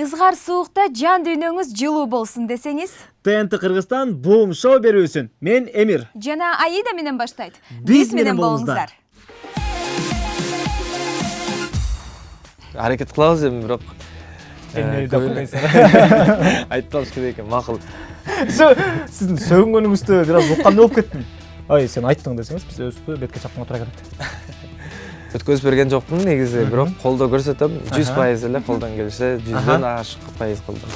Ызгар суукта жан дүйнөңүз жылуу болсун десеңиз. ТНТ Кыргызстан буум шоу берүүсүн. Мен Эмир. Жана Аида менен баштайт. Биз менен болуңуздар. Аракет кылабыз эми, бирок айтып калыш керек экен, макул. Сиздин сөгүнгөнүңүздү бир аз уккандай болуп кеттим. Ай, сен айттың десеңиз, биз өзүбүздү бетке чапканга туура келет. Өткөзүп берген жокмун негизи, бирок колдоо көрсөтөм. 100% эле колдон келиши, 100дөн ашык пайыз колдон.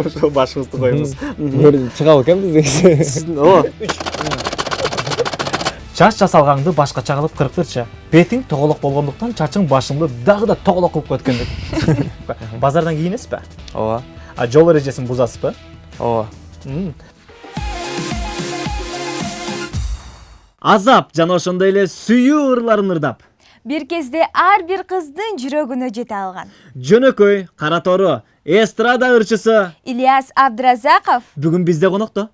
Ошо башыбызды коебуз. Чыгабы экен биздеги. Сиздин чач жасалгаңды башкача кылып кырып берчи. Бетиң тоголок болгондуктан чачың башыңды дагы да тоголок кылып койт экен деп. Базардан кийинесизби? Ооба. А жол эрежесин бузасызбы? Ооба. Азап жана ошондой эле сүйүү ырларын ырдап. Бир кезде ар бир кыздын жүрөгүнө жете алган. Жөнөкөй, кара тору, эстрада ырчысы Ильяс Абдразаков бүгүн бизде конокто.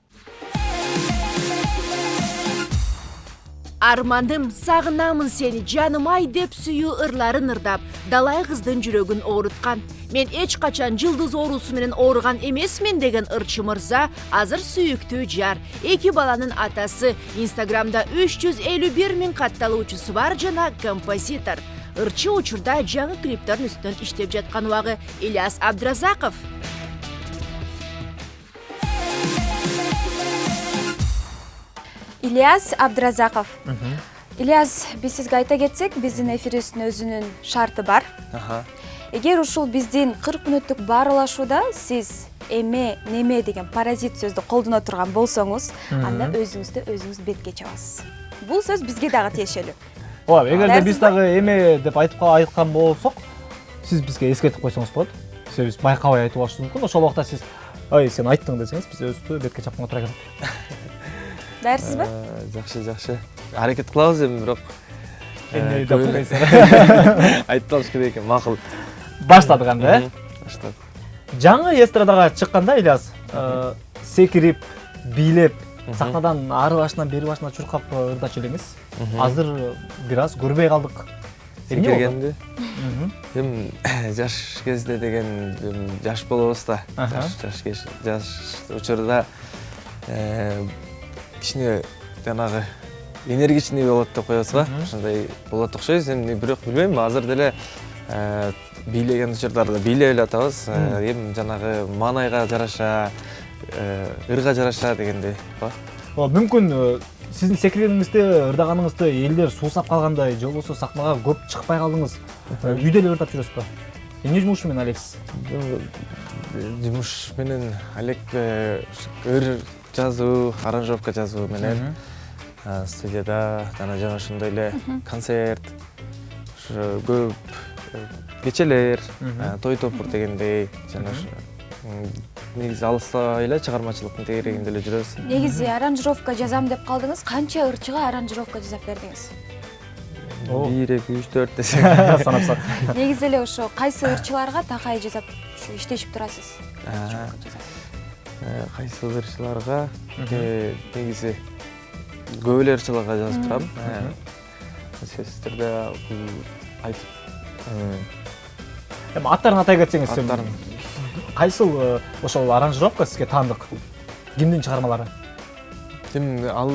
Армандым, сагынамын сени, жаным ай деп сүйүү ырларын ырдап, далай кыздын жүрөгүн ооруткан. Мен эч качан жылдыз оорусу менен ооруган эмесмин деген ырчы мырза азыр сүйүктүү жар. Эки баланын атасы, Инстаграмда 351 000 катталуучусу бар жана композитор. Ырчы учурда жаңы клиптердин үстүнөн иштеп жаткан убагы Ильяс Абдразаков. Ильяс Абдразаков. Ильяс, биз сизге айта кетсек, биздин эфирибиздин өзүнүн шарты бар. Эгер ушул биздин 40 мүнөттүк баарлашууда сиз эме, неме деген паразит сөздү колдоно турган болсоңуз, анда өзүңүздү өзүңүз бетке чабасыз. Бул сөз бизге дагы тиешелүү. Ооба, эгерде биз дагы эме деп айткан болсок, сиз бизге эскертип койсоңуз болот. Себеби биз байкабай айтып алышыбыз мүмкүн. Ошол убакта сиз ай, сен айттың десеңиз, биз өзүбүздү бетке чапканга туура келет. Даярсызбы? Жакшы. Аракет кылабыз эми, бирок айтып калыш керек экен, макул. Баштадык анда, Баштадык. Жаңы эстрадага чыкканда Ильяс секирип, бийлеп, сахнадан ары башынан бери башына чуркап ырдачу элеңиз. Азыр бир аз көрбөй калдык. Секиргенди. Эми жаш кезде деген жаш болобуз да. Жаш учурда кичине жанагы энергичный болот деп коебуз го. Ошондой болот окшойбуз. Эми бирок билбейм, азыр деле бийлеген учурларда бийлеп эле атабыз. Эми жанагы маанайга жараша, ырга жараша дегендей. Мүмкүн сиздин секиргениңизде, ырдаганыңызды элдер суусап калгандай, же болбосо сахнага көп чыкпай калдыңыз. Үйдө эле ырдап жүрөсүзбү? Эмне жумуш менен алексиз? Жумуш менен алек ыр жазуу, аранжировка жазуу менен студияда жана ошондой эле концерт, көп кечелер, той топур дегендей, жана негизи алыста эле чыгармачылыктын тегерегинде эле жүрөбүз. Негизи аранжировка жазам деп калдыңыз, канча ырчыга аранжировка жасап бердиңиз? 1, 2, 3, 4 десек. Санапсак. Негизи эле ошо кайсы ырчыларга такай жасап иштешип турасыз? Кайсы ырчыларга негизи көп эле ырчыларга жазып турам. Сестерде айтып. Эми аттарын атай кетсеңиз, Аттарын. кайсыл ошол аранжировка сизге таандык? Кимдин чыгармалары? Эми ал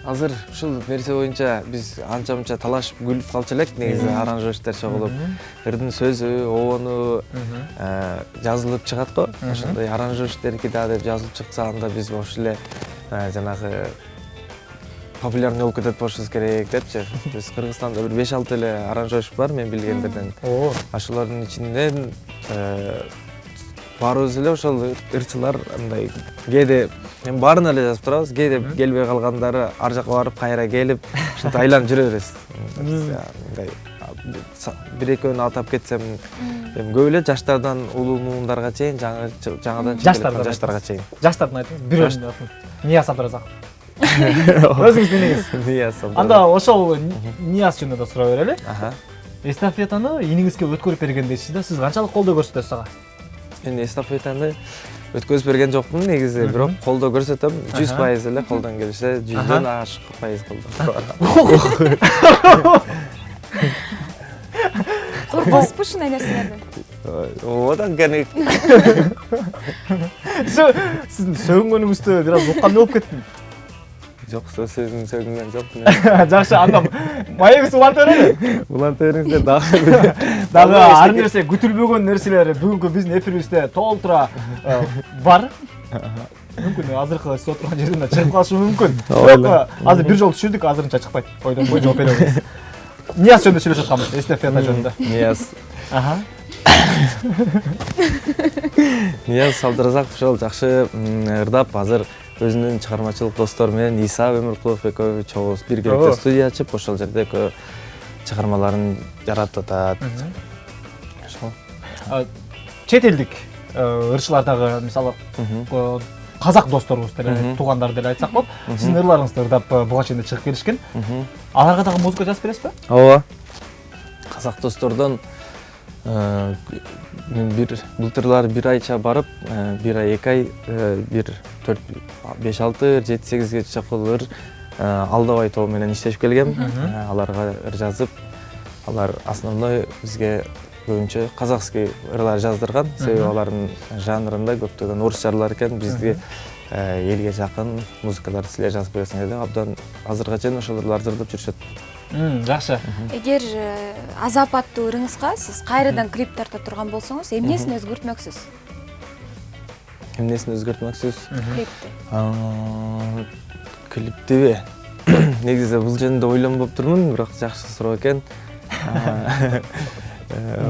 азыр ушул нерсе боюнча биз анча-мынча талашып күлүп калчу элек, негизи аранжировщиктер чогулуп, ырдын сөзү, обону жазылып чыгат го. Ошондой аранжировщиктердики да деп жазылып чыкса, анда биз ошол эле жанагы популярный болуп кетет болушубуз керек депчи. Биз Кыргызстанда бир 5-6 эле аранжировщик бар мен билгендерден. Ошолордун ичинен баарыбыз эле ошол ырчылар андай кээде эми баарын эле жазып турабыз, кээде келбей калгандары ар жакка барып кайра келип, ушинтип айланып жүрө беребиз. Мындай бир экөөнү атап кетсем, эми көп эле жаштардан улуу муундарга чейин, жаңадан жаштарга чейин. Жаштардын айтыңыз, бирөөнүн атын. Нияз Абдразаков. Өзүңүз билиңиз. Нияз Абдразаков. Анда ошол Нияз жөнүндө сурай берели. Эстафетаны иниңизге өткөрүп бергендейсиз да, сиз канчалык колдоо көрсөтөсүз ага? Мен эстафетаны өткөзүп берген жокмун негизи, бирок колдоо көрсөтөм. 100% эле колдон келиши, 100дөн ашык пайыз колдон. Куркасызбы ушундай нерселерден? Одан кәне Сіздің сөгінгеніңізді biraz оққандай болып кеттім. жоқ, сөзін сөгінген жоқпын. Жақсы, анда маегіңіз волонтеріңіз. Волонтеріңіздер Дағы ар нәрсе күтілбеген нәрселер бүгінгі біздің эфирімізде толтыра бар. Мүмкін азырқы сіз отырған жерден шығып қалышы мүмкін. Бірақ азыр бір жол түшірдік, азырынша шықпайды. Ойдан бой жауап бере алмайсыз. Нияз жөнінде сөйлесіп жатқанбыз, эстафета жөнінде. Нияз Абдыразаков ошол жакшы ырдап, азыр өзүнүн чыгармачылык достору менен Иса Өмүркулов экөөбүз чогуз биргеликте студия ачып, ошол жерде экөө чыгармаларын жаратып атат. Ошол. Чет элдик ырчылардагы, мисалы, казак досторубуз деле, туугандар деле айтсак болот. Сиздин ырларыңызды ырдап буга чейин чыгып келишкен. Аларга дагы музыка жазып бересизби? Ооба. Казак достордон мен былтырлар бир айча барып, бир ай, 2 ай, бир 4, 5, 6, 7, 8ге чакыл ыр Алдабай тобу менен иштешип келгем. Аларга ыр жазып, алар основной бизге көбүнчө казакский ырлар жаздырган. Себеби алардын жанрында көптөгөн орус жырлар экен, бизге элге жакын музыкаларды силер жазып бересиңер деп абдан азырга чейин ошол ырларды ырдап жүрүшөт. Жакшы. Эгер Азап аттуу ырыңызга сиз кайрадан клип тарта турган болсоңуз, эмнесин өзгөртмөксүз? Эмнесин өзгөртмөксүз? Клипти. Клиптиби? Негизи бул жөнүндө ойлонбоп турмун, бирок жакшы суроо экен.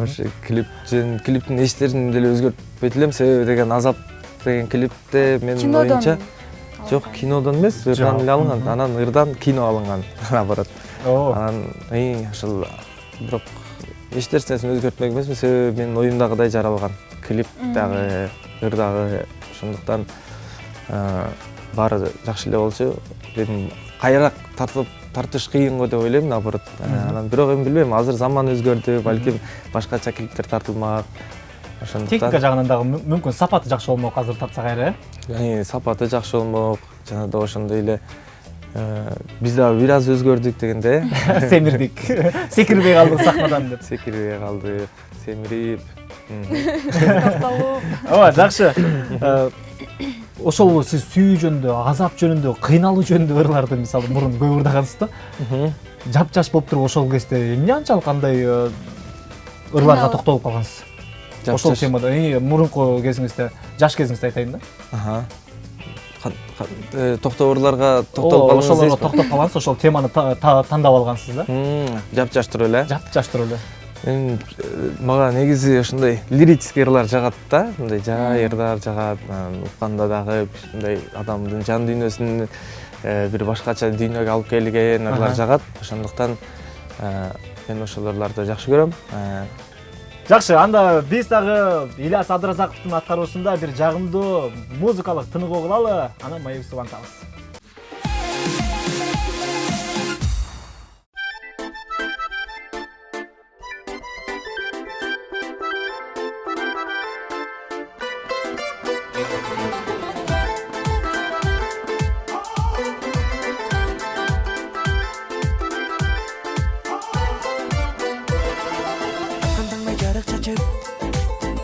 Ошо клиптин эчтерин деле өзгөртпөйт элем, себеби деген Азап деген клипте менин оюмча жок, кинодон эмес, ырдан эле алынган. Анан ырдан кино алынган, наоборот. Анан ошол бирок эч нерсесин өзгөртмөк эмесмин, себеби менин оюмдагыдай жаралган. Клип дагы, ыр дагы, ошондуктан баары жакшы эле болчу. Дедим, кайраак тартыш кыйын го деп ойлойм, наоборот. Анан бирок эми билбейм, азыр заман өзгөрдү, балким башкача клиптер тартылмак. Ошондуктан техника жагынан дагы мүмкүн сапаты жакшы болмок, азыр тартсак айры. Сапаты жакшы болмок, жана да ошондой эле биз дагы бир аз өзгөрдүк дегенде. Семирдик. Секирбей калдык сахнадан деп. Секирбей калды, семирип. Токтолуп. Ооба, жакшы. Ошол сиз сүйүү жөнүндө, азап жөнүндө, кыйналуу жөнүндө ырларды мисалы мурун көп ырдагансыз да. Жап-жаш болуп туруп ошол кезде эмне анчалык андай ырларга токтолуп калгансыз? Ошол темада мурунку кезиңизде, жаш кезиңизде айтайын да. Токтоолорго токтолуп калгансыз. Ошолорго токтоп калгансыз, ошол теманы тандап алгансыз да. Жап-жаш туруп эле. Жап-жаш туруп эле. Мага негизи ошондой лирический ырлар жагат да, мындай жай ырдар жагат, укканда дагы ушундай адамдын жан дүйнөсүн бир башкача дүйнөгө алып келген ырлар жагат. Ошондуктан мен ошол ырларды жакшы көрөм. Жакшы, анда биз дагы Ильяс Абдыразаковдун аткаруусунда бир жагымдуу музыкалык тыныгуу кылалы, анан маегибизди улантабыз.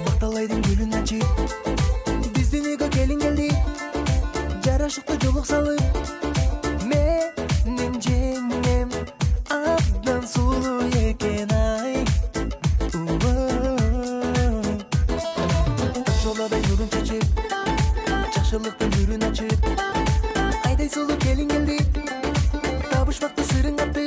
Макталайдын гүлүн ачып, биздин үйгө келин келди, жарашыкты жолук салып. Менин жеңем абдан сулуу экен ай. Жолодай нурун чачып, жакшылыктын бүрүн ачып, айдай сулуу келин келди, табышмакты сырын катты.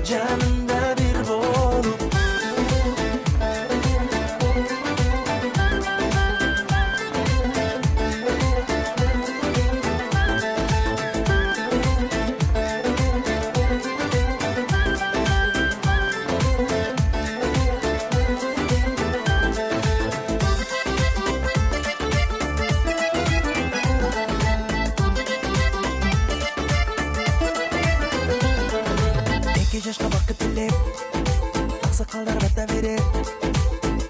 Janımda bir эки жашка бакыт тилеп аксакалдар бата берер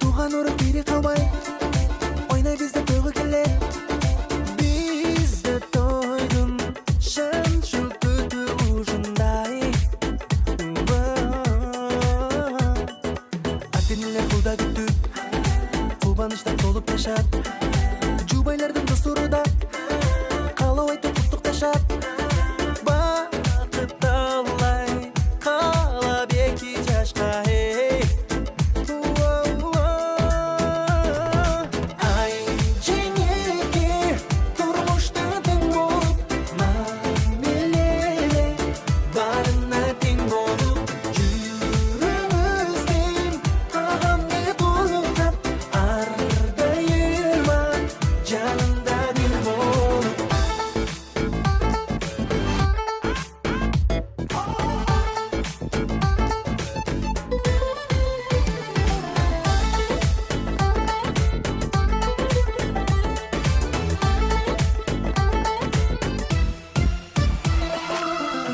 тууган урук бири калбай ойнай бизде тойго келер бизде тойдун шанчу күтү ушундай ата-энелер кулда күтүп кубанычтан толуп жашат жубайлардын достору да каалоо айтып куттукташат бакыт алай каалап эки жашка ай жеңеке турмушта тең болуп мамилеле баарына тең болуп жүрүбүздүн агамды туулап ардайыма жанында бир болуп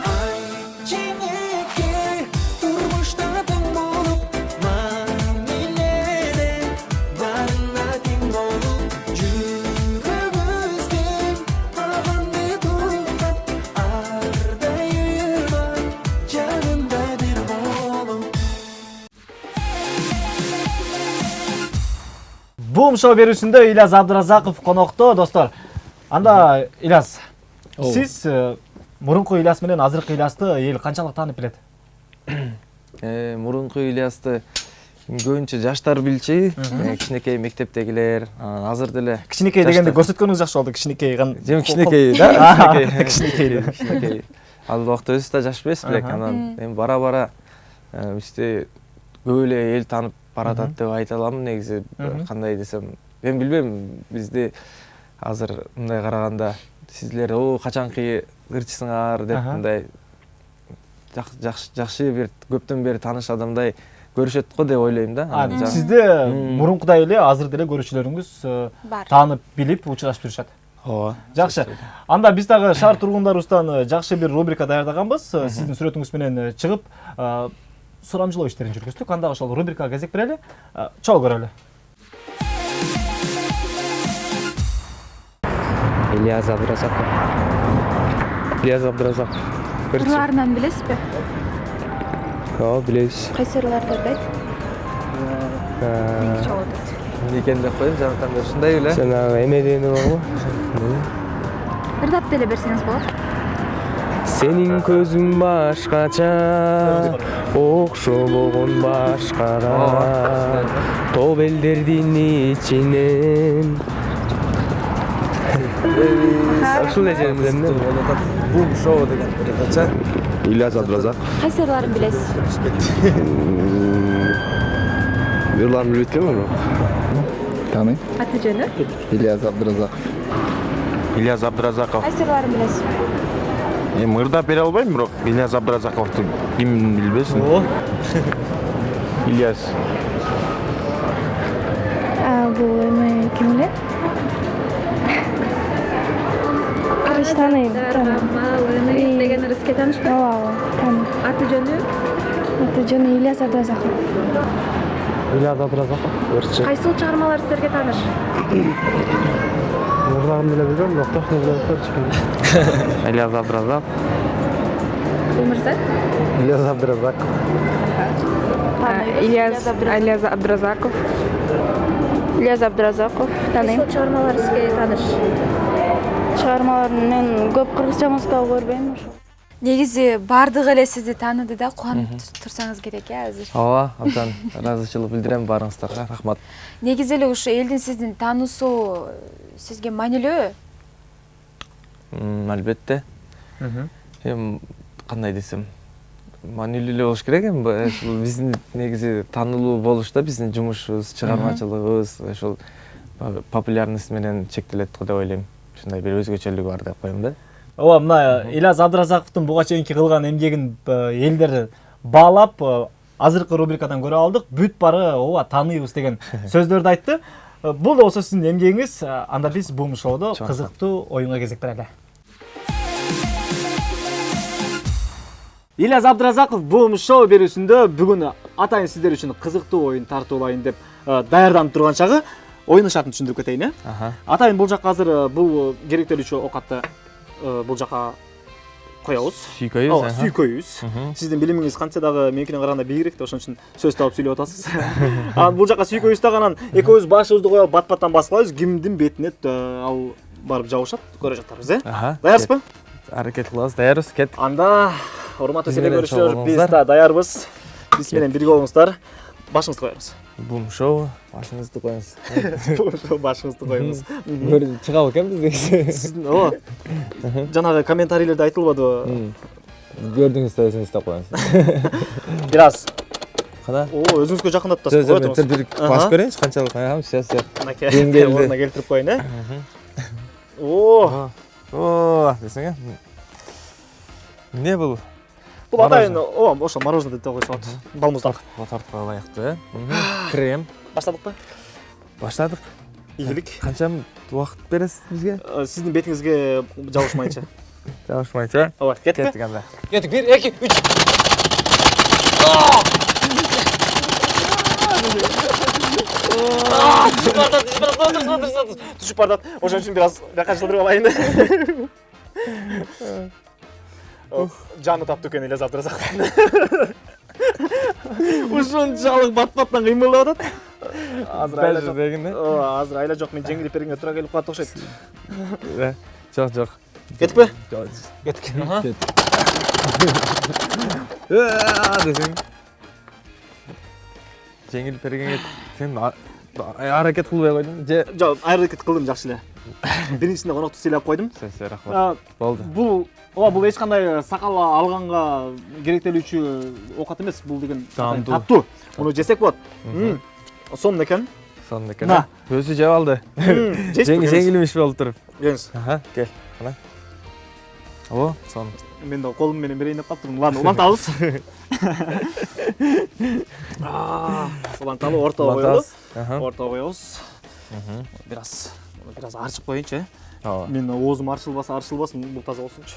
ай жеңеке турмушта тең болуп мамиледе баарына тең болуп жүрүбүздүн агамды туулап ардайыма жанында бир болуп Бум шоу берүүсүндө Ильяс Абдыразаков конокто, достор. Анда Ильяс, сиз мурунку Ильяс менен азыркы Ильясты эл канчалык таанып билет? Мурунку Ильясты көбүнчө жаштар билчү, кичинекей мектептегилер, азыр деле. Кичинекей дегенди көрсөткөнүңүз жакшы болду. Кичинекей Жем кичинекей да, кичинекей. кичинекей. Ал убакта өзүбүз да жаш эмес белек, анан эми бара-бара бизде көп эле эл таанып баратат деп айта алам негизи. Кандай десем, мен билбейм, бизде азыр мындай караганда сиздер качанкы ырчысыңар деп мындай жакшы бир көптөн бери тааныш адамдай көрүшөт го деп ойлойм да. Сизде мурункудай эле азыр деле көрүүчүлөрүңүз бар. таанып билип учурашып жүрүшат. Ооба. Жакшы. Анда биз дагы шаар тургундарыбыздан жакшы бир рубрика даярдаганбыз. Сиздин сүрөтүңүз менен чыгып, сурамжылоо иштерин жүргүздүк. Анда ошол рубрикага кезек берели. Чогуу көрөлү. Ильяс Абдыразаков. Ильяс Абдыразаков. Ырларынан билесизби? Ооба, билебиз. Кайсы ырларды ырдайт? Чогуу дейт. Некен деп коем, жанаканда ушундай эле. Сен эме дегени барбы? Ырдап деле берсеңиз болот. Сенин көзүң башкача, окшобогон башкага, тоо белдердин ичинен. Ушундай жерден Бум шоу деген передача. Ильяс Абдыразаков. Кайсы ырларын билесиз? Ырларын билбейт экенмин. Тааныйм. Аты жөнү? Ильяс Абдыразаков. Ильяс Абдыразаков. Кайсы ырларын билесиз? Эми ырдап бере албайм, бирок Ильяс Абдыразаковду ким билбесин. Ильяс. Бул эме ким эле? Таныйм. Деген ырыске таанышпайсызбы? Ооба, таныйм. Аты жөнү? Аты жөнү Ильяс Абдыразаков. Ильяс Абдыразаков, ырчы. Кайсыл чыгармалар силерге тааныш? Ырларын деле билбейм, бирок тохтоп көрчү. Ильяс Абдыразаков. Умурзат? Ильяс Абдыразаков. Ильяс Абдыразаков. Ильяс Абдыразаков. Таныйм. Кайсыл чыгармалар силерге тааныш? Чыгармаларын мен көп кыргызча музыка көрбөйм ошо. Негизи баардыгы эле сизди тааныды да, кубанып турсаңыз керек азыр. Ооба, абдан ыраазычылык билдирем баарыңыздарга. Рахмат. Негизи эле ушу элдин сиздин таануусу сизге маанилүү? Албетте. Эми кандай десем, маанилүү эле болуш керек эми. Ушул биздин негизи таанылуу болуш да биздин жумушубуз, чыгармачылыгыбыз ошол популярность менен чектелет го деп ойлойм. Ушундай бир өзгөчөлүгү бар деп коем да. Ооба, мына Ильяс Абдыразаковдун буга чейинки кылган эмгегин элдер баалап, азыркы рубрикадан көрө алдык. Бүт бары ооба тааныйбыз деген сөздөрдү айтты. Бул да болсо сиздин эмгегиңиз. Анда биз бум шоудо кызыктуу оюнга кезек берели. Ильяс Абдыразаков бул шоу берүүсүндө бүгүн атайын сиздер үчүн кызыктуу оюн тартуулайын деп даярданып турган чагы оюндун шартын түшүндүрүп кетейин, э? Атайын бул жакка азыр бул керектелүүчү оокатты бул жака коебуз. Сүйкөйбүз. Сиздин билимиңиз кантсе дагы меникинен караганда бийигирээк, ошон үчүн сөз таап сүйлөп атасыз. Анан бул жака сүйкөйбүз дагы анан экөөбүз башыбызды коюп бат-баттан баскылайбыз. Кимдин бетине ал барып жабышат, көрө жатарбыз, э? Даярсызбы? Аракет кылабыз, даярбыз, кеттик. Анда урматтуу телекөрүүчүлөр, биз да даярбыз. Биз менен бирге болуңуздар. Башыңызды коебуз. Бум шоу, башыңызды коюңуз. Бум шоу, башыңызды коюңуз. Чыгабы экен биздеги? Сиздин жанагы комментарийлерде айтылбадыбы? Көрдүңүз да өзүңүз да коюңуз. Бир аз. Кана? Өзүңүзгө жакындатасыз, кое туруңуз. Бир басып көрөйүнчү, канчалык аям, сейчас. Мынакей, ордуна келтирип коюн, э? Десең, эмне бул? Бул атайын, ошо мороженое деп койсоңот. Балмуздак. Тартып ылайыктуу, э? Крем. Баштадыкпы? Баштадык. Ийгилик. Канча убакыт бересиз бизге? Сиздин бетиңизге жабышмайынча. Жабышмайынча? Ооба, кеттикпи? Кеттик анда. Кеттик, 1, 2, 3. Түшүп бардат. Ошон үчүн бир аз жакка жылдырып алайын. Жаны таптı экен Ильяс Абдыразаков. Ушунчалык бат-баттан кыймылдап атат. Азыр айла жок. Азыр айла жок, мен жеңилип бергенге туура келип калат окшойт. Жок. Кетикпи? Кеттик. Десең. Жеңилип бергенге сен аракет кылбай койдуң же? Жок, аракет кылдым, жакшы эле. Биринчисинде конокто сыйлап койдум. Рахмат. Болду. Бул эч кандай сакал алганга керектелүүчү оокат эмес, бул деген таттуу. Муну жесек болот. Сонун экен. Сонун экен. Өзү жеп алды. Жеңилимиш болуп туруп. Жеңиз. Кел. Кана. О, сонун. Мен да колум менен берейин деп калыптырмын. Ладно, улантабыз. Уланталы ортого коелу. Ортого коебуз. Бир аз арчып коеюнчу, э? Мен оозум арчылбасын, бул таза болсунчу.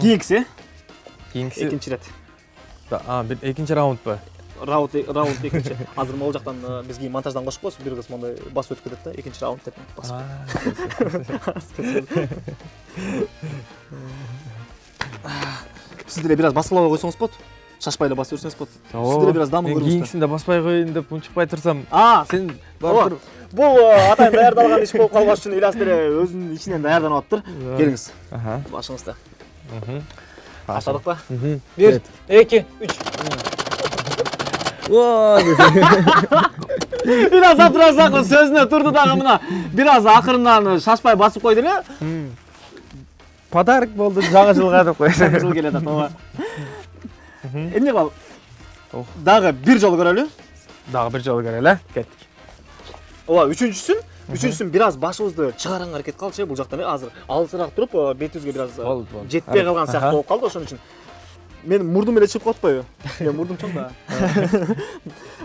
Кийинкиси? Кийинкиси экинчи ирет. Бир экинчи раундпу? Раунд экинчи. Азыр могул жактан биз кийин монтаждан кошуп коебуз, бир кыз мондай басып өтүп кетет да, экинчи раунд деп басып. Сиз деле бир аз баскылабай койсоңуз болот. Шашпай эле басып берсеңиз болот. Сиз деле бир аз дамыл көрүңүз. Кийинкисинде баспай коеюн деп унчукпай турсам. Сен барып туруп. Бул атайын даярдалган иш болуп калбаш үчүн Ильяс деле өзүнүн ичинен даярданып атыптыр. Келиңиз. Башыңызды. Баштадыкпы? 1, 2, 3. Ильяс Абдыразаков сөзүнө турду дагы мына бир аз акырындан шашпай басып койду эле. Подарок болду, жаңы жылга деп коёш. Жаңы жыл келет ооба. Эмне кылалы? Дагы бир жолу көрөлү. Дагы бир жолу көрөлү, кеттик. Ооба, үчүнчүсүн бир аз башыбызды чыгараңга аракет кылчы, бул жактан азыр алысыраак туруп, бетибизге бир аз жетпей калган сыяктуу болуп калды, ошон үчүн. Мен мурдум эле чыгып калатпайбы? Мен мурдум чоң да.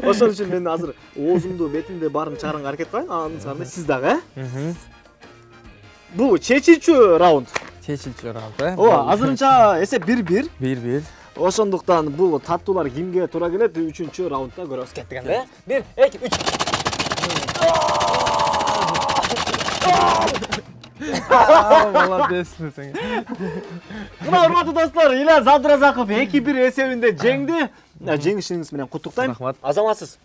Ошон үчүн мен азыр оозумду, бетимди баарын чыгараңга аракет кылайын, андан сырткары сиз дагы, э? Бул чечүүчү раунд. Чечүүчү раунд, э? Ооба, азырынча эсеп 1-1. 1-1. Ошондуктан бул таттуулар кимге туура келет, 3-чү раундда көрөбүз. Кеттик анда, э? 1, 2, 3. Молодец сен. Мына урматтуу достор, Ильяс Абдыразаков 2-1 эсебинде жеңди. Жеңишиңиз менен куттуктайм. Рахмат. Азаматсыз.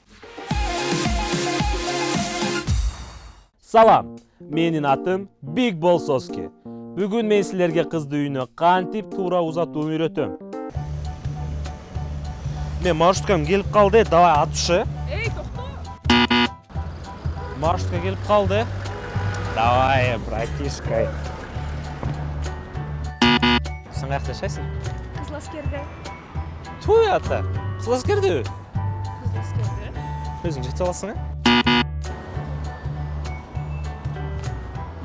Салам. Менин атым Биг Болсоски. Бүгүн мен силерге кызды үйүнө кантип туура узатууну үйрөтөм. Мен маршруткам келип калды, давай атышы. Эй, токто. Маршрутка келип калды. Давай, братишка. Сен каякта жашайсың? Кызыласкерде. Туй ата. Кызыласкерде? Кызыласкерде. Өзүң жете аласың, э?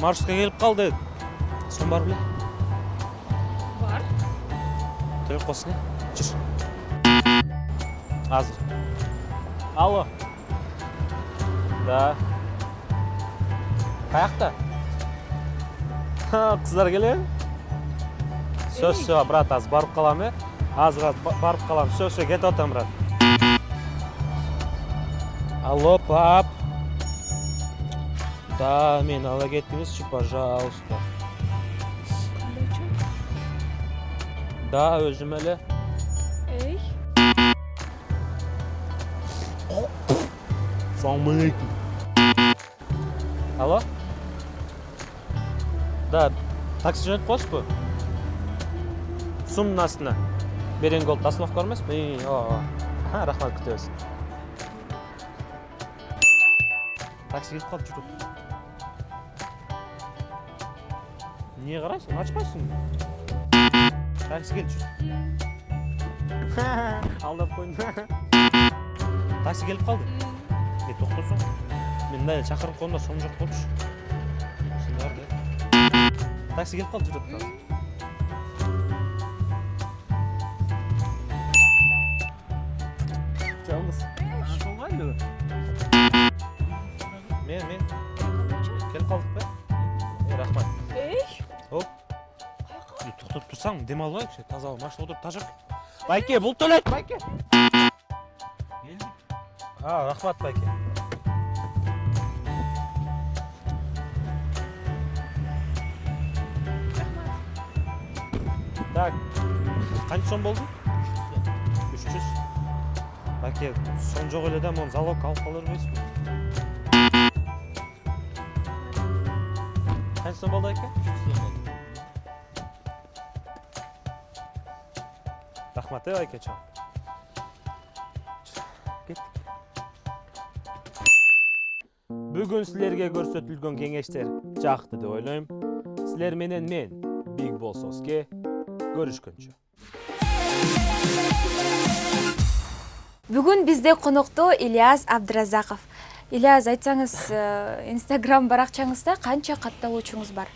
Маршрутка келип калды. Сон бар беле? Бар. Төлөп койсуң, э? Жүр. Азыр. Алло. Да. Каякта? Кыздар келеби? Все, брат, аз барып қалам, азыр барып қалам. Все, кетіп атам, брат. Алло, пап. Да, мен ала кеттіңізші, пожалуйста. Да, өзім әлі. Эй. Ассалаумалейкум. Алло? Да, такси жөніп қойсыз бі? Сумның астына. Берен голд остановка емес пе? Рахмат, күтеміз. Такси келіп қалды, жүріп. Не қарайсың? Açпайсың? Такси келіп жүр. Алдап қойдың. Такси келіп қалды. Тоқтасың. Мен дәл шақырып қойында сом жоқ болшы. Такси келіп қалды, жүріп қалды. Жалғыз. Солғайды. Мен. Келіп қалдық ба? Рахмат. Эй. Оп. Тоқтап тұрсаң, дем алайық. Таза машина отырып тажып. Байке, бұл төлет, Байке. Рахмат, Байке. Так, қанша сом болды? 300. Байке, сон жоқ еле да, мен залог алып қалар емеспін. Қанша сом болды, Байке? 300 сом болды. Рахмат, Байке, чоң. Кеттік. Бүгін сілерге көрсөтілген кеңештер жақты деп ойлаймын. Сілер менен мен, Big Boss Oske, көрүшкөнчө. Бүгін бізде қонақта Ильяс Абдразақов. Ильяс, айтсаңыз, Instagram барақчаңызда қанша катталуучуңуз бар?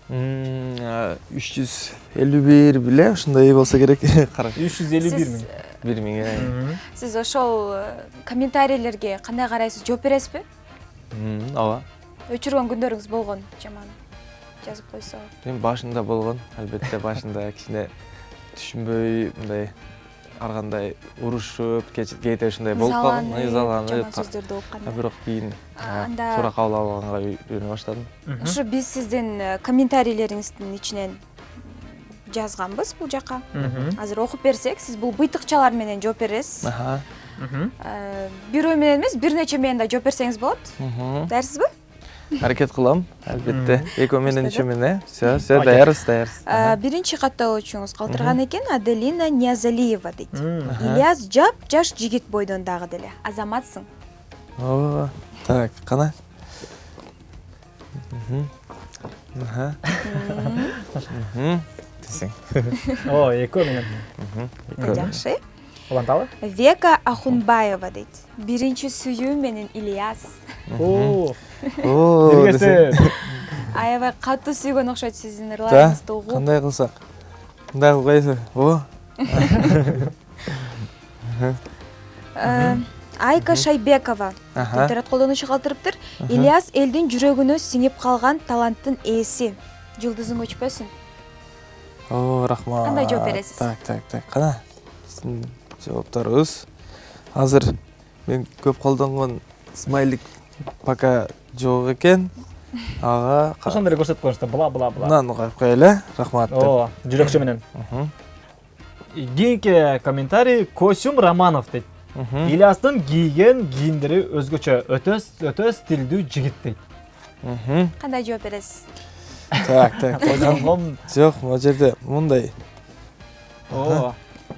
351 биле, ушундай болса керек. 351 миң. 1 миң. Сиз ошол комментарийлерге кандай карайсыз, жооп бересизби? Ооба. Өчүргөн күндөрүңүз болгон, жаман жазып койсо. Мен башында болгон, албетте башында кичине түшүнбөй, мындай аргандай урушуп, кейде ушундай болуп калган, ызаланып, жаман сөздөрдү окуганда. Бирок кийин туура кабыл алганга үйрөнө баштадым. Ушу биз сиздин комментарийлериңиздин ичинен жазганбыз бул жака. Азыр окуп берсек, сиз бул быйтыкчалар менен жооп бересиз. Бирөө менен эмес, бир нече менен да жооп берсеңиз болот. Даярсызбы? Аракет кылам, албетте. Экөө менен үчөө менен. Все, даярбыз. Биринчи катталуучуңуз калтырган экен, Аделина Ниязалиева дейт. Ильяс жап-жаш жигит бойдон дагы деле. Азаматсың. Ооба. Так, кана. Десең. Экөө менен. Жакшы. Уланталы? Века Ахунбаева дейт. Биринчи сүйүү менен Ильяс. Биргесе. Аябай катуу сүйгөн окшойт сиздин ырларыңызды угуп. Кандай кылсак? Кандай кылгайсың? Айка Шайбекова интернет колдонуучу калтырыптыр. Ильяс элдин жүрөгүнө сиңип калган таланттын ээси. Жылдызың өчпөсүн. Рахмат. Кандай жооп бересиз? Так. Кана. Сиздин жооптарыбыз. Азыр мен көп колдонгон смайлик пока жок экен. Ага. Кашандар көрсөтүп коюңуздар, бла. Мынаны коюп коелу. Рахмат. Жүрөкчө менен. Кийинки комментарий Косюм Романов дейт. Ильястын кийген кийимдери өзгөчө, өтө стилдүү жигит дейт. Кандай жооп бересиз? Так. Жок, могу жерде мындай.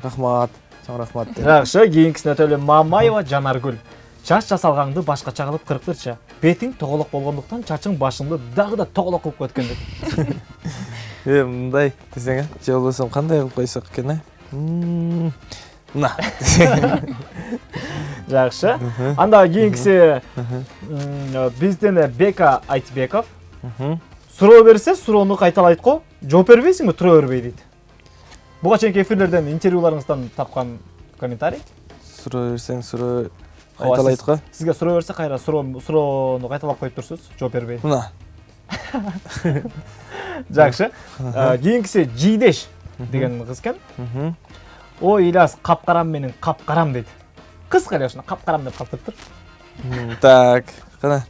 Рахмат. Чоң рахмат. Жакшы, кийинкисине өтөлү. Мамаева Жанаргүл. Чач жасалгаңды башкача кылып кырктырчы. Бетиң тоголок болгондуктан чачың башыңды дагы да тоголок кылып кеткен дейт. Мындай десең, же болбосо кандай кылып койсок экен, Мына. Жакшы. Анда кийинкиси бизден Бека Айтбеков. Суроо берсе, суроону кайталайт го. Жооп бербейсиңби, тура бербей дейт. Буга чейинки эфирлерден, интервьюларыңыздан тапкан комментарий. Суроо берсең, суроо кайталайт го. Сизге суроо берсе, кайра суроону кайталап коюп турсуз, жооп бербей. Мына. Жакшы. Кийинкиси Жийдеш. деген кыз экен. Ой, Ильяс, капкарам менен капкарам дейт. Кыска эле ушуна капкарам деп калтырып тур. Так, кана.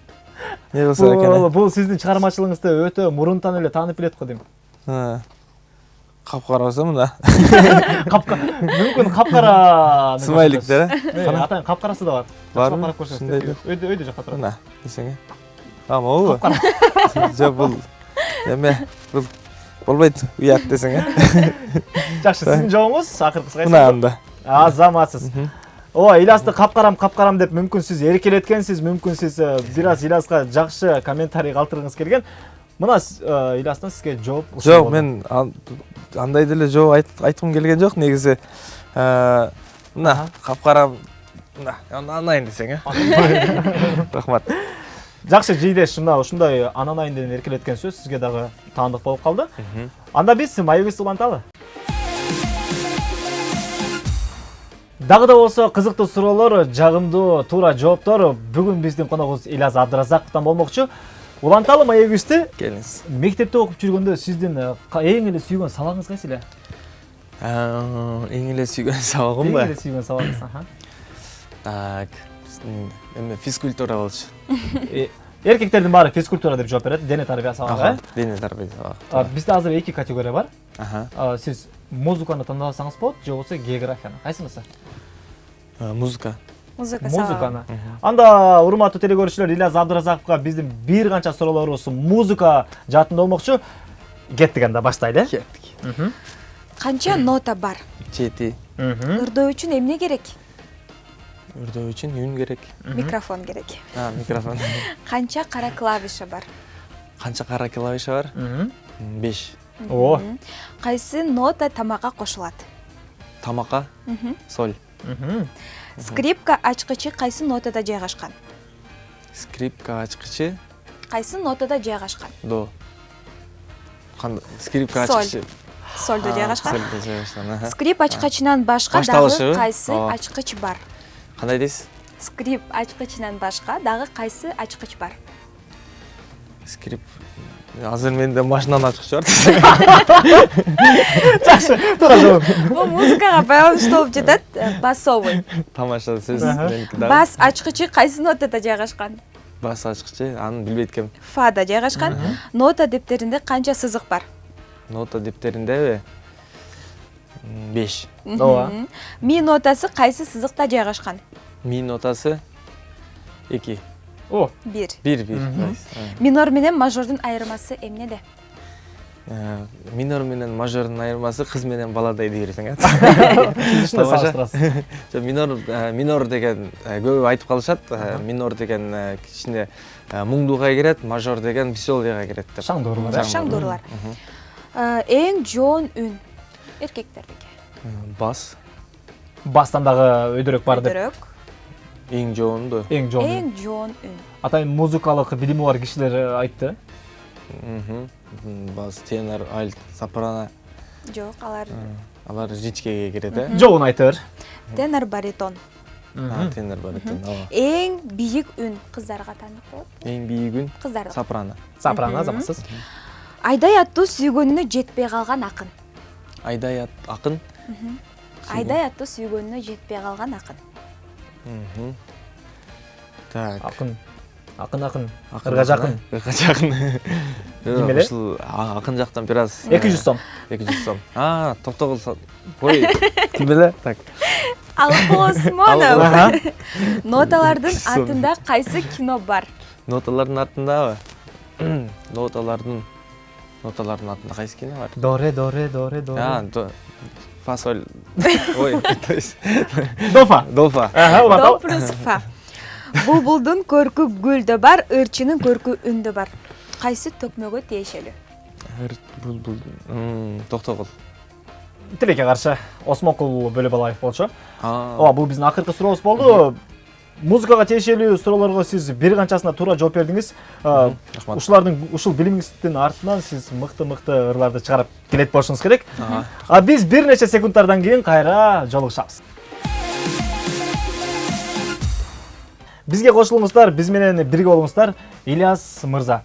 Не болсо экен? Бул сиздин чыгармачылыгыңызды өтө мурунтан эле таанып билет го дейм. Капкара болсо мына. Мүмкүн капкара Смайликтер, Атайын капкарасы да бар. Барбы? Карап көрсөңүз. Өйдө жакка турат. Мына, десеңе. Могу? Жок, бул эме, бул болбойт, уят десеңе. Жакшы, сиздин жообуңуз акыркысы кайсы? Мына анда. Азаматсыз. Ооба, Ильясты капкарам деп мүмкүн сиз эркелеткенсиз, мүмкүн сиз бир аз Ильяска жакшы комментарий калтыргыңыз келген. Мына Ильястан сизге жооп ушул. Жок, мен андай деле жооп айткым келген жок, негизи. Мына, капкарам, мына, анайын десеңе. Рахмат. Жакшы, жийдеш, мына ушундай ананайын деген эркелеткен сөз сизге дагы таандык болуп калды. Анда биз маегибизди уланталы. Дагы да болсо кызыктуу суроолор, жагымдуу туура жооптор бүгүн биздин коногубуз Ильяс Абдыразаковдон болмокчу. Уланталы маегибизди. Келиңиз. Мектепте окуп жүргөндө сиздин эң эле сүйгөн сабагыңыз кайсы эле? Эң эле сүйгөн сабагым ба? Эң эле сүйгөн сабагыңыз, Так, эме физкультура болчу. Эркектердин баары физкультура деп жооп берет, дене тарбия сабагы. Дене тарбия сабагы. Бизде азыр эки категория бар. Сиз музыканы тандасаңыз болот, же болбосо географияны. Кайсынысы? Музыка. Музыканы. Анда урматтуу телекөрүүчүлөр, Ильяс Абдыразаковго биздин бир канча суроолорубуз музыка жаатында болмокчу. Кеттик анда, баштайлы. Кеттик. Канча нота бар? 7. Ырдоо үчүн эмне керек? Ырдоо үчүн үн керек. Микрофон керек. Микрофон. Канча кара клавиша бар? Канча кара клавиша бар? 5. О. Кайсы нота тамакка кошулат? Тамакка? Соль. Скрипка ачкычы кайсы нотада жайгашкан? Скрипка ачкычы кайсы нотада жайгашкан? До. Скрипка ачкычы Солдо жайгашкан. Солдо жайгашкан. Скрип ачкычынан башка дагы кайсы ачкыч бар? Кандай дейсиз? Скрип ачкычынан башка дагы кайсы ачкыч бар? Скрип азыр менде машинанын ачкычы бар. Жакшы, туура жооп. Бул музыкага байланыштуу болуп жатат. Басовый. Тамаша сөз меники да. Бас ачкычы кайсы нотада жайгашкан? Бас ачкычы аны билбейт экем. Фада жайгашкан. Нота дептеринде канча сызык бар? Нота дептериндеби? 5. Ооба. Ми нотасы кайсы сызыкта жайгашкан? Ми нотасы 2. О, 1. 1. Минор менен мажордун айырмасы эмнеде? Минор менен мажордун айырмасы кыз менен баладай дегерсең. Ушундай салыштырасыз. Минор деген көбү айтып калышат. Минор деген кичине муңдууга кирет, мажор деген веселыйга кирет деп. Шаңдоорлар. Шаңдоорлар. Эң жоон үн эркектердики. Бас. Бастан дагы өйдөрөк бар деп. Эң жоонду. Эң жоон. Эң жоон үн. Атайын музыкалык билими бар кишилер айтты. Бас, тенор, альт, сопрано. Жок, алар жичкеге кирет, э? Жоон айтыр. Тенор, баритон. Тенор, баритон. Эң бийик үн кыздарга тандык болот. Эң бийик үн кыздарга. Сопрано. Сопрано, заматсыз. Айдай аттуу сүйгөнүнө жетпей калган акын. Айдай акын? Айдай аттуу сүйгөнүнө жетпей калган акын. Так. Акын. Ырга жакын. Ырга жакын. Ким эле? Ушул акын жактан бир аз 200 сом. 200 сом. Токтогул. Ой, ким эле? Так. Алып Осмонов. Ноталардын артында кайсы кино бар? Ноталардын артындабы? Ноталардын артында кайсы кино бар? До. Фа, соль. Ой, то есть. Дофа. До плюс фа. Булбулдун көркү гүлдө бар, ырчынын көркү үндө бар. Кайсы төкмөгө тиешелүү? Булбулдун. Токтогул. Тилекке каршы Осмонкул Бөлөбалаев болчу. Ооба, бул биздин акыркы сурообуз болду. Музыкага тиешелүү суроолорго сиз бир канчасына туура жооп бердиңиз. Ушул билимиңиздин артынан сиз мыкты ырларды чыгарып келет болушуңуз керек. Биз бир нече секундтардан кийин кайра жолугушабыз. Бизге кошулуңуздар, биз менен бирге болуңуздар. Ильяс мырза,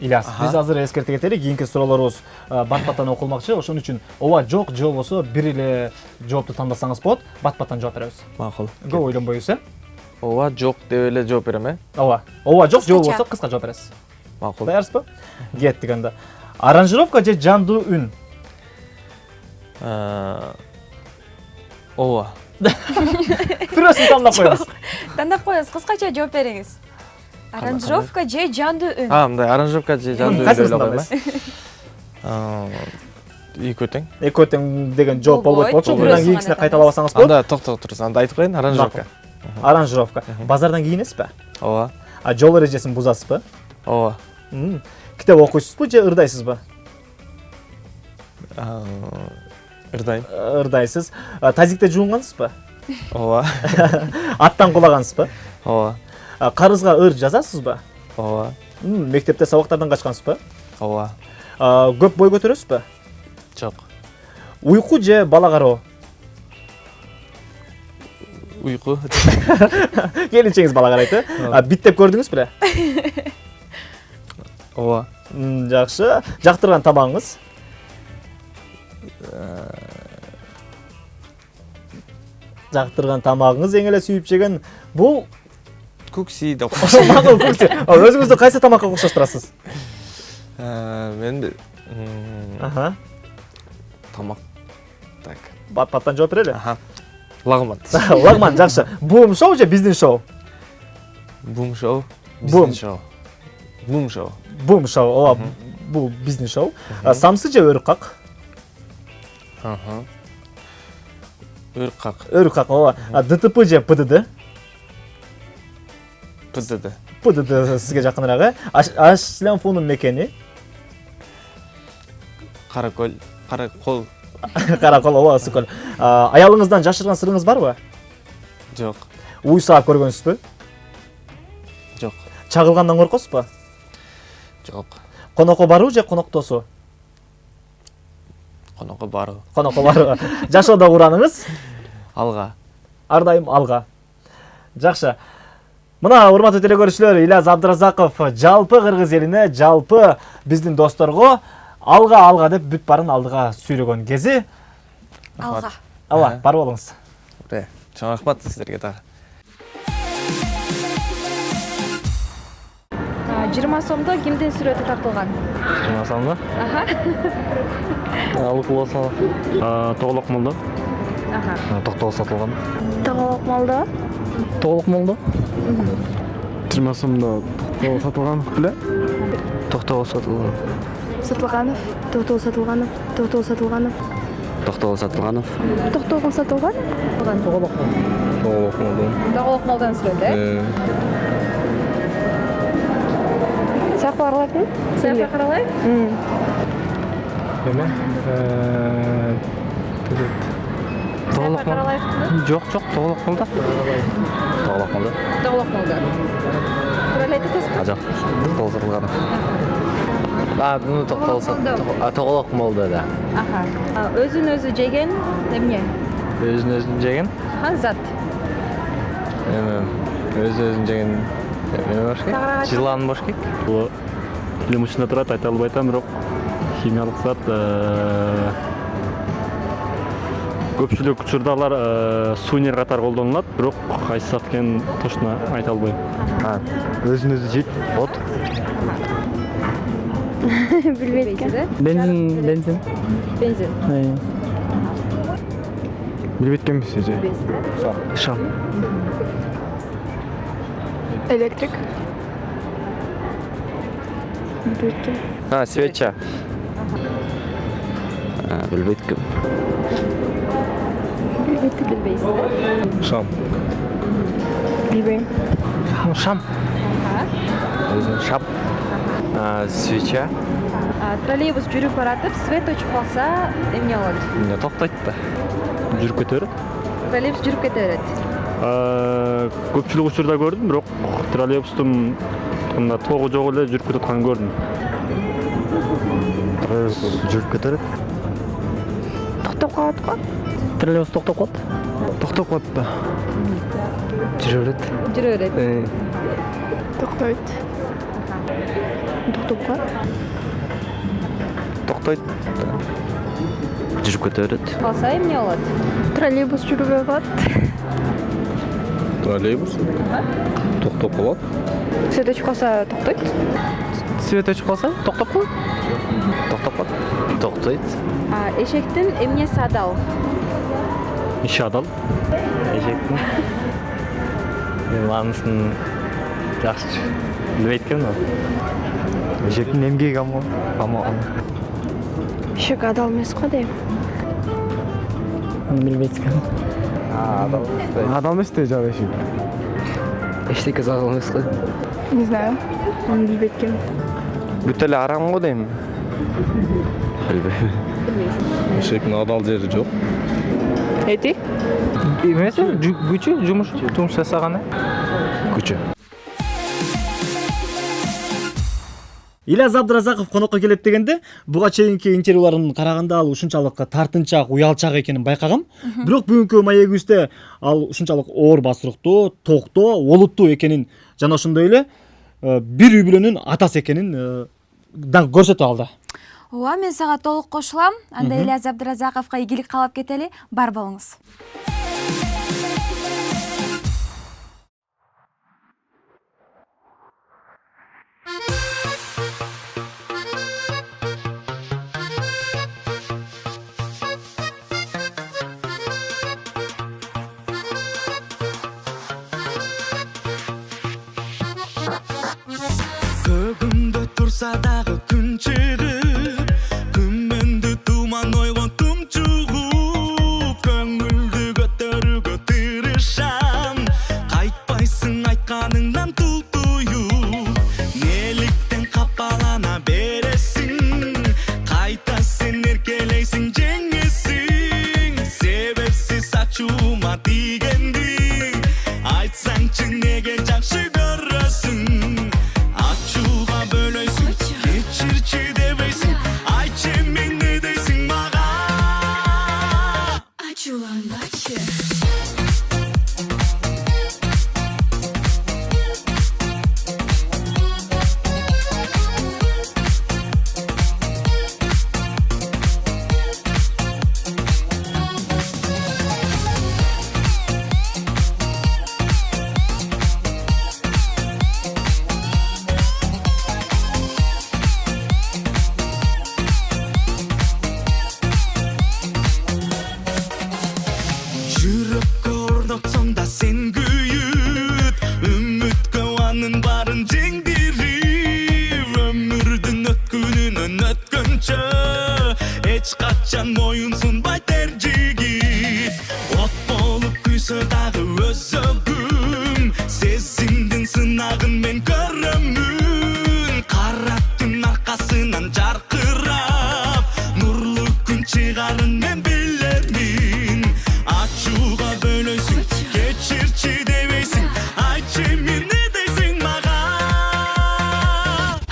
Ильяс, биз азыр эскерте кетели, кийинки суроолорубуз бат-баттан окулмакчы. Ошон үчүн ооба, жок же болбосо бир эле жоопту тандасаңыз болот. Бат-баттан жооп беребиз. Макул. Көп ойлонбойбуз, Ооба, жок деп эле жооп берем, Ооба. Ооба, жок же болбосо кыска жооп бересиз. Макул. Даярсызбы? Кеттик анда. Аранжировка же жандуу үн? Ооба. Бирөөсүн тандап коебуз. Тандап коюңуз, кыскача жооп бериңиз. Аранжировка же жандуу үн? Мындай аранжировка же жандуу үн деп коем. Экөө тең. Экөө тең деген жооп болбойт болчу. Мындан кийинкисине кайталабасаңыз болот. Анда токтотуруңуз, анда айтып коеюн, аранжировка. Аранжировка. Базардан кийинесизби? Ооба. Жол эрежесин бузасызбы? Ооба. Китеп окуйсузбу же ырдайсызбы? Ырдайм. Ырдайсыз. Тазикте жуунгансызбы? Ооба. Аттан кулагансызбы? Ооба. Карызга ыр жазасызбы? Ооба. Мектепте сабактардан качкансызбы? Ооба. Көп бой көтөрөсүзбү? Жок. Уйку же бала кароо? Уйку. Келинчеңиз бала карайт, биттеп көрдүңүз беле? Ооба. Жакшы. Жактырган тамагыңыз? Жактырган тамагыңыз эң эле сүйүп жеген бул Кукси деп Макул кукси. Өзүңүздү кайсы тамакка окшоштурасыз? Мен тамак. Так. Бат-баттан жооп берели? Лагман. Лагман, жакшы. Бум шоу же бизнес шоу? Бум шоу. Бум. Шоу. Бум шоу. Бум шоу. Ооба, бул бизнес шоу. Самсы же өрүк как? Өрүк как. Өрүк как, ооба. ДТП же ПДД? ПДД. ПДД сизге жакыныраак, Ашлямфунун мекени? Каракөл. Каракол. Каракол, ооба, Сыкөл. Аялыңыздан жашырган сырыңыз барбы? Жок. Уй саап көргөнсүзбү? Жок. Чагылгандан коркосузбу? Жок. Конокко баруу же коноктосуу? Конокко баруу. Конокко баруу. Жашоодо ураныңыз? Алга. Ар дайым алга. Жакшы. Мына урматтуу телекөрүүчүлөр, Ильяс Абдыразаков жалпы кыргыз элине, жалпы биздин досторго алга деп бүт барын алдыга сүйрөгөн кези. Алга. Ооба, бар болуңуз. Чоң рахмат сиздерге дагы. 20 сомдо кимдин сүрөтү тартылган? 20 сомдо? Алып болсо, Тоголок молдо. Токтогул сатылган. Тоголок молдо? Тоголок молдо. 20 сомдо Токтогул сатылган беле? Токтогул сатылган. Сатылганов, Токтогул сатылганов, Токтогул сатылганов. Токтогул сатылганов. Токтогул сатылган? Тоголок молдо. Тоголок молдон сүрөтү. Саяққа қаралайық? Саяққа қаралайық? Эме? Тоголок молдо. Жок, тоголок молдо. Тоголок молдо. Тоголок молдо. Туралы айтасызбы? Жок. Тоголок сатылган. Тоголок молдо да. Өзүн өзү жеген эмне? Өзүн жеген? Зат. Өзүн жеген жылан бош кек. Бул илим учунда турат, айта албай атам, бирок химиялык зат көпчүлүк учурда алар сувенир катары колдонулат, бирок кайсы зат экенин точно айта албайм. Өзүн өзү жейт, болот. Билбейт экен. Бензин. Билбейт экенбиз эже. Шам. Электрик. Свеча. Билбейт экен. Билбейсиз. Шам. Билбейм. Шам. Шап. Свеча. Троллейбус жүрүп баратып, свет өчүп калса, эмне болот? Эмне токтойт да. Жүрүп кете берет. Троллейбус жүрүп кете берет. Көпчүлүк учурда көрдүм, бирок троллейбустун мында тогу жок эле жүрүп кетип атканын көрдүм. Троллейбус жүрүп кете берет. Токтоп калат го? Троллейбус токтоп калат. Токтоп калат да. Жүрө берет. Токтобойт. токтоп калат. Токтойт. Жүрүп кете берет. Калса эмне болот? Троллейбус жүрбөй калат. Троллейбус токтоп калат. Свет өчүп калса токтойт. Свет өчүп калса токтоп калат. Токтоп калат. Токтойт. Эшектин эмнеси адал? Иши адал. Эшектин. Мен анысын жакшы билбейт экенмин. Эшектин эмгеги амал. Эшек адал эмес го дейм. Билбейт экенмин. Адам эмес да жабы эшик. Эчтеке адал эмес го. Не знаю. Аны билбейт экенмин. Бүт эле арам го дейм. Билбейм. Эшектин адал жери жок. Эти? Эмес, күчү, жумуш жасаганы. Күчү. Ильяс Абдыразаков конокко келет дегенде буга чейинки интервьюларын караганда ал ушунчалык тартынчаак, уялчаак экенин байкагам. Бирок бүгүнкү маегибизде ал ушунчалык оор басырыктуу, токтоо, олуттуу экенин жана ошондой эле бир үй бүлөнүн атасы экенин көрсөтүп алды. Ооба, мен сага толук кошулам. Анда Ильяс Абдыразаковго ийгилик каалап кетели. Бар болуңуз. Көгүмдө турса дагы күн чыгып, күмөндү туман ойгон тумчугуп, көңүлдү көтөрүүгө тырышам. Кайтпайсың айтканыңдан тултуюп, неликтен капалана бересиң, кайта сен эркелейсиң жеңесиң. Себепсиз ачуума тийгенди айтсаңчы неге жакшы көрөсүң. Ачууга бөлөйсүң, кечирчи дебейсиң, айтчы мен не дейсиң мага? Ачуулангачы. Жүрөккө орнотсоң да сен күйүт, үмүткө анын барын жеңдирип, өмүрдүн өткүнүнөн өткөнчө эч качан моюн сунбай тер жигит. От болуп күйсө дагы өзөгүм, сезимдин сынагын мен көрөмүн. Кара түн аркасынан жаркырап, нурлуу күн чыгарын мен билемин. Ачууга бөлөйсүң, кечирчи дебейсиң, айтчы мен не дейсиң мага?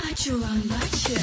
Ачуулангачы.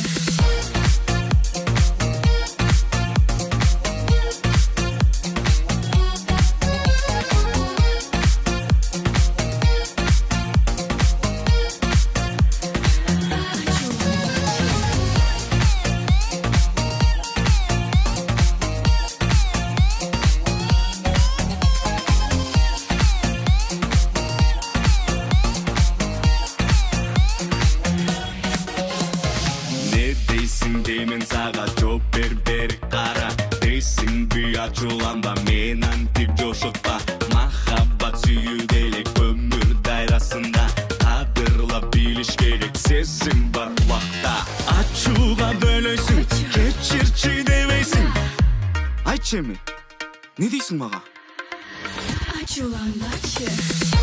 Не дейсиң деймен сага жооп бер кара. Дейсиңби ачууланба, мен антип жошотпа. Махаббат сүйүү делек өмүр дайрасында, кадырлап билиш керек, сезим бар убакта. Ачууга бөлөйсүң, кечирчи дебейсиң, айтчы эми не дейсиң мага? Ачуулангачы. Ачуулангачы.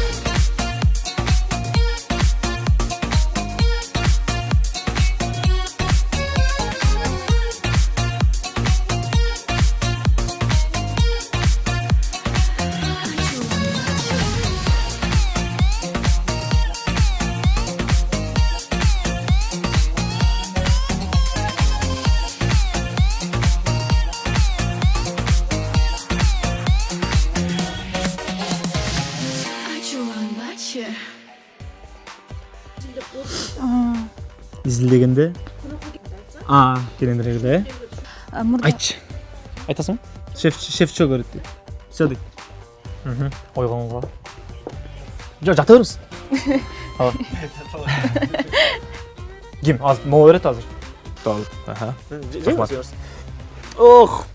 изилдегенде келендире эле айтчы айтасың шеф чыга көрөт дейт все дейт ойгонго жок жата бериңиз ким азыр могу берет азыр Аха. ох